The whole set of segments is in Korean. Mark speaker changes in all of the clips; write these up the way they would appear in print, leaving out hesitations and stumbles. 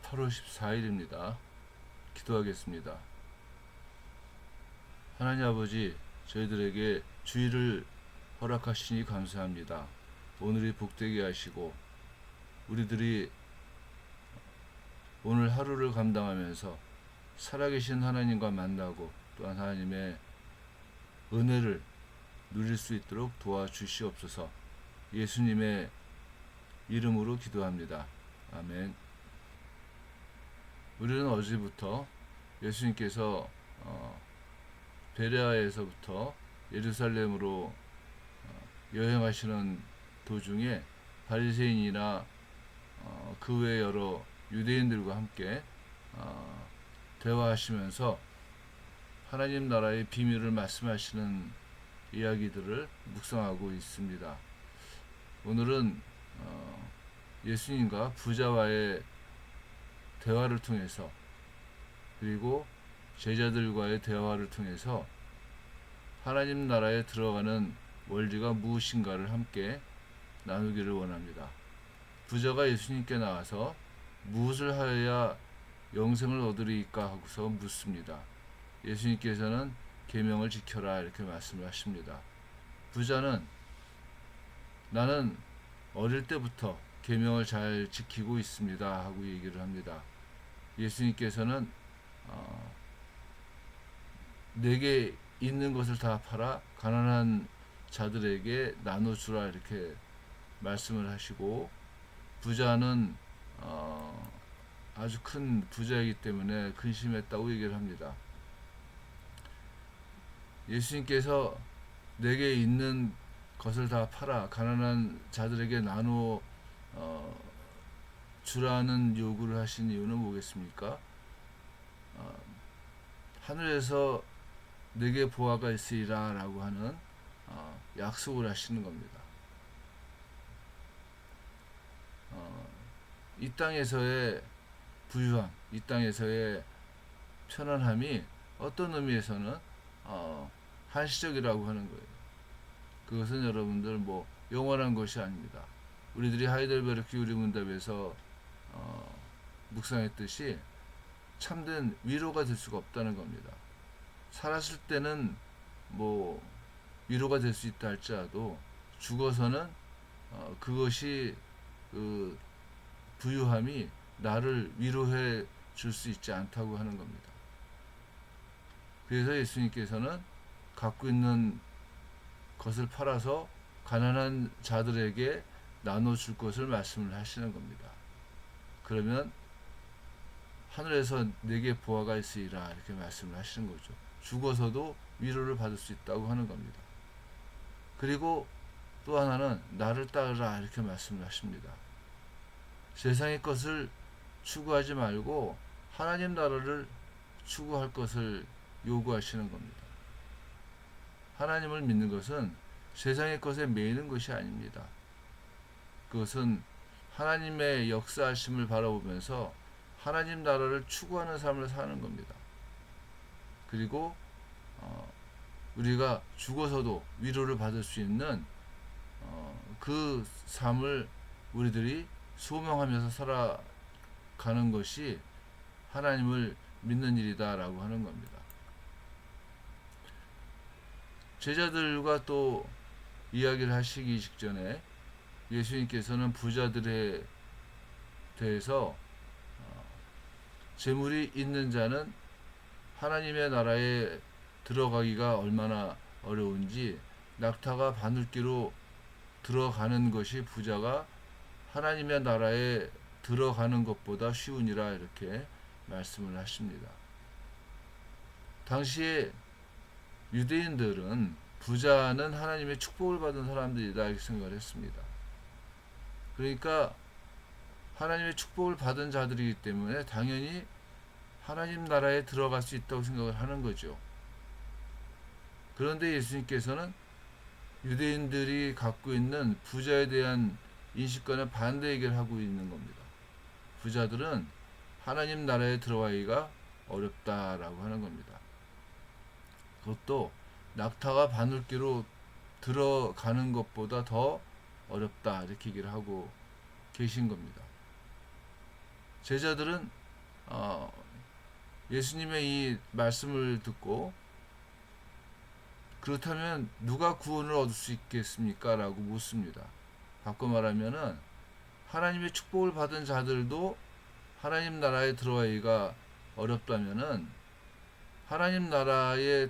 Speaker 1: (8월 14일입니다) 기도하겠습니다. 하나님 아버지, 저희들에게 주일을 허락하시니 감사합니다. 오늘이 복되게 하시고 우리들이 오늘 하루를 감당하면서 살아계신 하나님과 만나고 또한 하나님의 은혜를 누릴 수 있도록 도와주시옵소서. 예수님의 이름으로 기도합니다. 아멘. 우리는 어제부터 예수님께서 베레아에서부터 예루살렘으로 여행하시는 도중에 바리새인이나 그 외 여러 유대인들과 함께 대화하시면서 하나님 나라의 비밀을 말씀하시는 이야기들을 묵상하고 있습니다. 오늘은 예수님과 부자와의 대화를 통해서, 그리고 제자들과의 대화를 통해서 하나님 나라에 들어가는 원리가 무엇인가를 함께 나누기를 원합니다. 부자가 예수님께 나와서 무엇을 하여야 영생을 얻으리이까 하고서 묻습니다. 예수님께서는 계명을 지켜라 이렇게 말씀을 하십니다. 부자는 나는 어릴 때부터 계명을 잘 지키고 있습니다 하고 얘기를 합니다. 예수님께서는 내게 있는 것을 다 팔아 가난한 자들에게 나눠주라 이렇게 말씀을 하시고, 부자는 아주 큰 부자이기 때문에 근심했다고 얘기를 합니다. 예수님께서 내게 있는 것을 다 팔아 가난한 자들에게 나누어 주라는 요구를 하신 이유는 뭐겠습니까? 하늘에서 내게 보화가 있으리라 라고 하는 약속을 하시는 겁니다. 이 땅에서의 부유함, 이 땅에서의 편안함이 어떤 의미에서는 한시적이라고 하는 거예요. 그것은 여러분들 영원한 것이 아닙니다. 우리들이 하이델베르크 교리문답에서 묵상했듯이 참된 위로가 될 수가 없다는 겁니다. 살았을 때는 위로가 될 수 있다 할지라도 죽어서는 그것이 그 부유함이 나를 위로해 줄 수 있지 않다고 하는 겁니다. 그래서 예수님께서는 갖고 있는 것을 팔아서 가난한 자들에게 나눠줄 것을 말씀을 하시는 겁니다. 그러면 하늘에서 내게 보화가 있으리라 이렇게 말씀을 하시는 거죠. 죽어서도 위로를 받을 수 있다고 하는 겁니다. 그리고 또 하나는 나를 따르라 이렇게 말씀을 하십니다. 세상의 것을 추구하지 말고 하나님 나라를 추구할 것을 요구하시는 겁니다. 하나님을 믿는 것은 세상의 것에 매이는 것이 아닙니다. 그것은 하나님의 역사하심을 바라보면서 하나님 나라를 추구하는 삶을 사는 겁니다. 그리고 우리가 죽어서도 위로를 받을 수 있는 그 삶을 우리들이 소명하면서 살아가는 것이 하나님을 믿는 일이다 라고 하는 겁니다. 제자들과 또 이야기를 하시기 직전에 예수님께서는 부자들에 대해서 재물이 있는 자는 하나님의 나라에 들어가기가 얼마나 어려운지, 낙타가 바늘기로 들어가는 것이 부자가 하나님의 나라에 들어가는 것보다 쉬우니라 이렇게 말씀을 하십니다. 당시에 유대인들은 부자는 하나님의 축복을 받은 사람들이다 이렇게 생각을 했습니다. 그러니까 하나님의 축복을 받은 자들이기 때문에 당연히 하나님 나라에 들어갈 수 있다고 생각을 하는 거죠. 그런데 예수님께서는 유대인들이 갖고 있는 부자에 대한 인식과는 반대 얘기를 하고 있는 겁니다. 부자들은 하나님 나라에 들어가기가 어렵다라고 하는 겁니다. 그것도 낙타가 바늘귀로 들어가는 것보다 더 어렵다 이렇게 얘기를 하고 계신 겁니다. 제자들은 예수님의 이 말씀을 듣고 그렇다면 누가 구원을 얻을 수 있겠습니까? 라고 묻습니다. 바꿔 말하면은 하나님의 축복을 받은 자들도 하나님 나라에 들어가기가 어렵다면은 하나님 나라에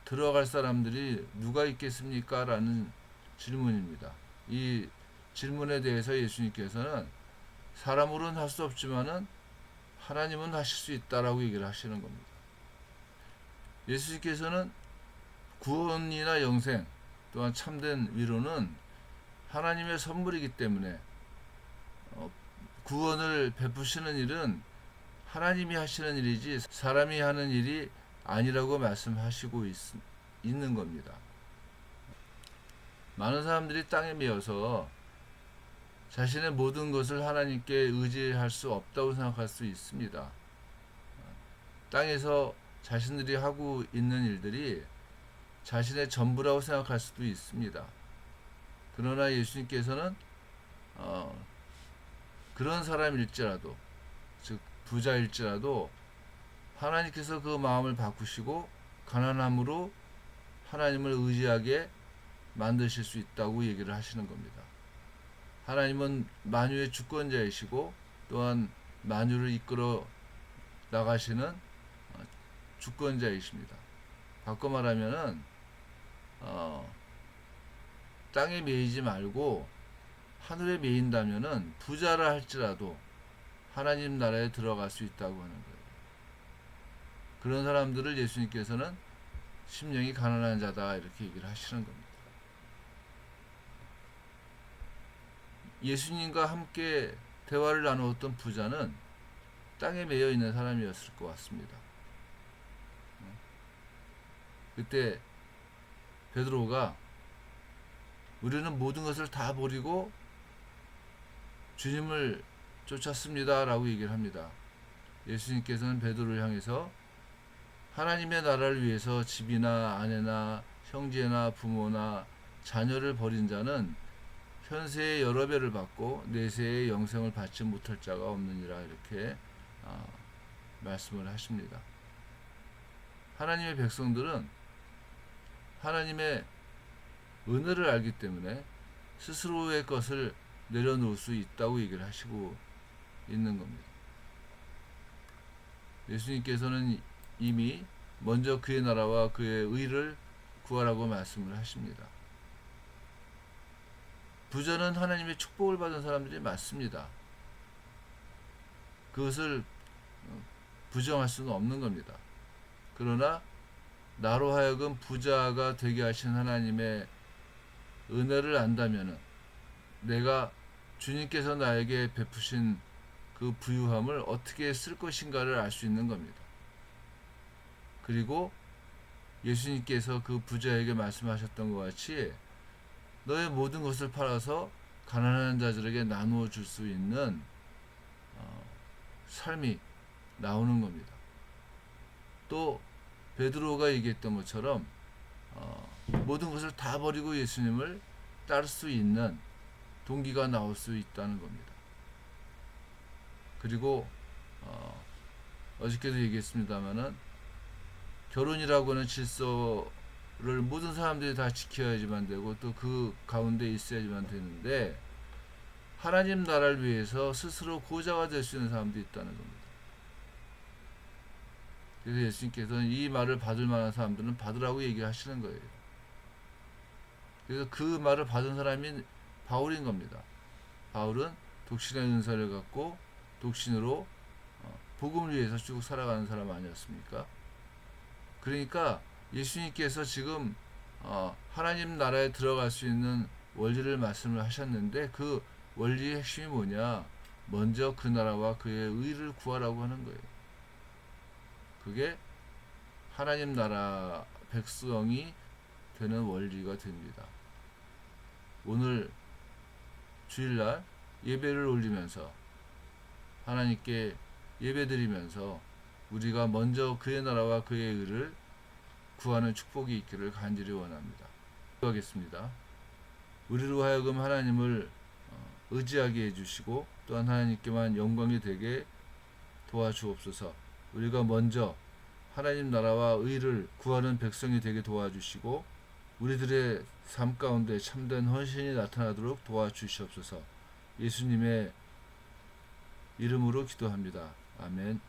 Speaker 1: 들어갈 사람들이 누가 있겠습니까? 라는 질문입니다. 이 질문에 대해서 예수님께서는 사람으로는 할 수 없지만은 하나님은 하실 수 있다라고 얘기를 하시는 겁니다. 예수님께서는 구원이나 영생 또한 참된 위로는 하나님의 선물이기 때문에 구원을 베푸시는 일은 하나님이 하시는 일이지 사람이 하는 일이 아니라고 말씀하시고 있는 겁니다. 많은 사람들이 땅에 매여서 자신의 모든 것을 하나님께 의지할 수 없다고 생각할 수 있습니다. 땅에서 자신들이 하고 있는 일들이 자신의 전부라고 생각할 수도 있습니다. 그러나 예수님께서는 그런 사람일지라도, 즉 부자일지라도 하나님께서 그 마음을 바꾸시고 가난함으로 하나님을 의지하게 만드실 수 있다고 얘기를 하시는 겁니다. 하나님은 만유의 주권자이시고 또한 만유를 이끌어 나가시는 주권자이십니다. 바꿔 말하면은 땅에 매이지 말고 하늘에 매인다면은 부자라 할지라도 하나님 나라에 들어갈 수 있다고 하는 거예요. 그런 사람들을 예수님께서는 심령이 가난한 자다 이렇게 얘기를 하시는 겁니다. 예수님과 함께 대화를 나누었던 부자는 땅에 매여 있는 사람이었을 것 같습니다. 그때 베드로가 우리는 모든 것을 다 버리고 주님을 쫓았습니다 라고 얘기를 합니다. 예수님께서는 베드로를 향해서 하나님의 나라를 위해서 집이나 아내나 형제나 부모나 자녀를 버린 자는 현세의 여러 배를 받고 내세의 영생을 받지 못할 자가 없느니라 이렇게 말씀을 하십니다. 하나님의 백성들은 하나님의 은혜를 알기 때문에 스스로의 것을 내려놓을 수 있다고 얘기를 하시고 있는 겁니다. 예수님께서는 이미 먼저 그의 나라와 그의 의를 구하라고 말씀을 하십니다. 부자는 하나님의 축복을 받은 사람들이 맞습니다. 그것을 부정할 수는 없는 겁니다. 그러나 나로 하여금 부자가 되게 하신 하나님의 은혜를 안다면은 내가 주님께서 나에게 베푸신 그 부유함을 어떻게 쓸 것인가를 알 수 있는 겁니다. 그리고 예수님께서 그 부자에게 말씀하셨던 것 같이 너의 모든 것을 팔아서 가난한 자들에게 나누어 줄 수 있는 삶이 나오는 겁니다. 또 베드로가 얘기했던 것처럼 모든 것을 다 버리고 예수님을 따를 수 있는 동기가 나올 수 있다는 겁니다. 그리고 어저께도 얘기했습니다마는 결혼이라고 하는 질서를 모든 사람들이 다 지켜야지만 되고 또 그 가운데 있어야지만 되는데 하나님 나라를 위해서 스스로 고자가 될 수 있는 사람도 있다는 겁니다. 그래서 예수님께서는 이 말을 받을 만한 사람들은 받으라고 얘기하시는 거예요. 그래서 그 말을 받은 사람이 바울인 겁니다. 바울은 독신의 은사를 갖고 독신으로 복음을 위해서 쭉 살아가는 사람 아니었습니까? 그러니까 예수님께서 지금 하나님 나라에 들어갈 수 있는 원리를 말씀을 하셨는데 그 원리의 핵심이 뭐냐? 먼저 그 나라와 그의 의를 구하라고 하는 거예요. 그게 하나님 나라 백성이 되는 원리가 됩니다. 오늘 주일날 예배를 올리면서 하나님께 예배드리면서 우리가 먼저 그의 나라와 그의 의를 구하는 축복이 있기를 간절히 원합니다. 기도하겠습니다. 우리로 하여금 하나님을 의지하게 해주시고 또한 하나님께만 영광이 되게 도와주옵소서. 우리가 먼저 하나님 나라와 의를 구하는 백성이 되게 도와주시고 우리들의 삶 가운데 참된 헌신이 나타나도록 도와주시옵소서. 예수님의 이름으로 기도합니다. 아멘.